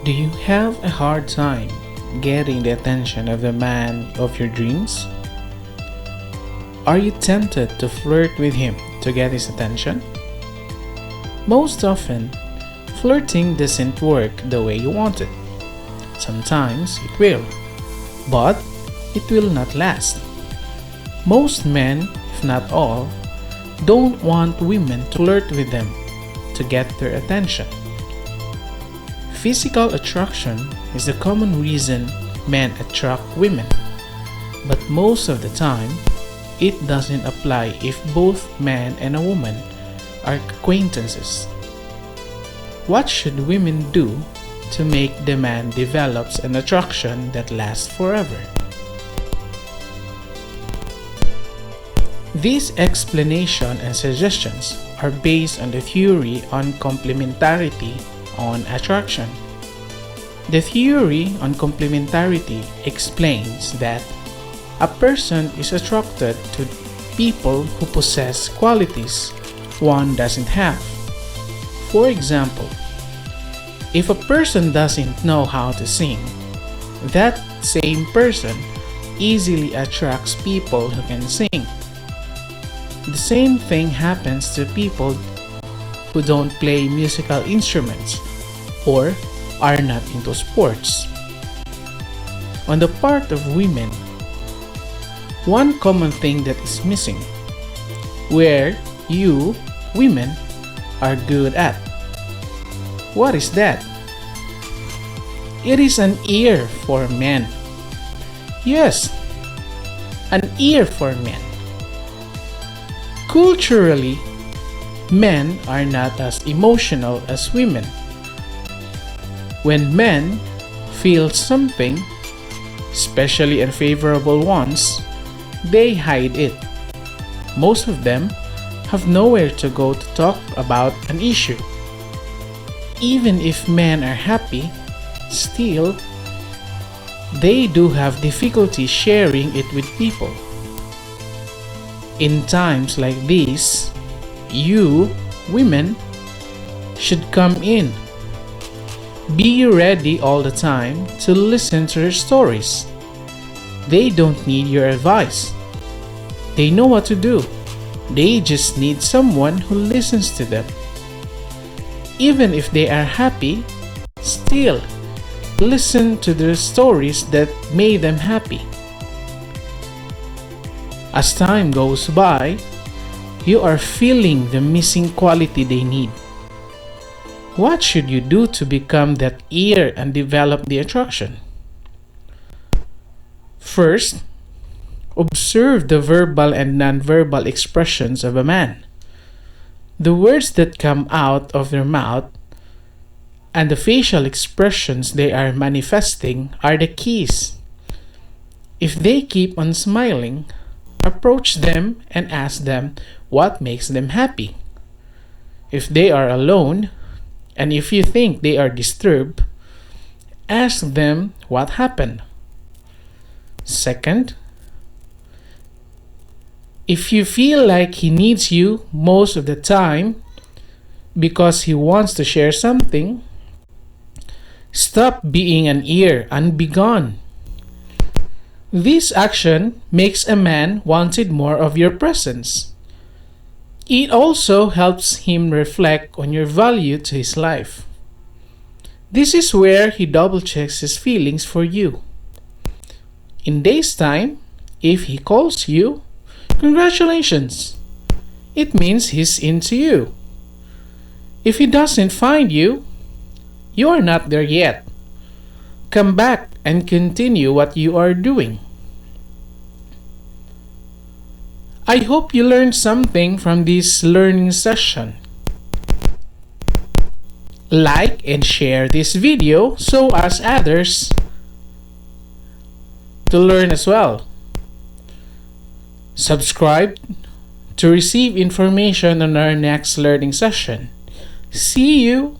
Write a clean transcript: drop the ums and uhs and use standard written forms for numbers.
Do you have a hard time getting the attention of the man of your dreams? Are you tempted to flirt with him to get his attention? Most often, flirting doesn't work the way you want it. Sometimes it will, but it will not last. Most men, if not all, don't want women to flirt with them to get their attention. Physical attraction is the common reason men attract women, but most of the time, it doesn't apply if both man and a woman are acquaintances. What should women do to make the man develops an attraction that lasts forever? These explanation and suggestions are based on the theory on complementarity on attraction. The theory on complementarity explains that a person is attracted to people who possess qualities one doesn't have. For example, if a person doesn't know how to sing, that same person easily attracts people who can sing. The same thing happens to people who don't play musical instruments or are not into sports. On the part of women, one common thing that is missing, where you, women, are good at. What is that? It is an ear for men. Yes, an ear for men. Culturally, men are not as emotional as women. When men feel something, especially unfavorable ones, they hide it. Most of them have nowhere to go to talk about an issue. Even if men are happy, still, they do have difficulty sharing it with people. In times like these, you, women, should come in. Be ready all the time to listen to their stories. They don't need your advice. They know what to do. They just need someone who listens to them. Even if they are happy, still listen to their stories that made them happy. As time goes by, you are feeling the missing quality they need. What should you do to become that ear and develop the attraction? First, observe the verbal and nonverbal expressions of a man. The words that come out of their mouth and the facial expressions they are manifesting are the keys. If they keep on smiling, approach them and ask them what makes them happy. If they are alone, and if you think they are disturbed, ask them what happened. Second, if you feel like he needs you most of the time because he wants to share something, stop being an ear and be gone. This action makes a man wanted more of your presence. It also helps him reflect on your value to his life. This is where he double checks his feelings for you. In days' time, if he calls you, congratulations! It means he's into you. If he doesn't find you, you are not there yet. Come back and continue what you are doing. I hope you learned something from this learning session. Like and share this video so as others to learn as well. Subscribe to receive information on our next learning session. See you!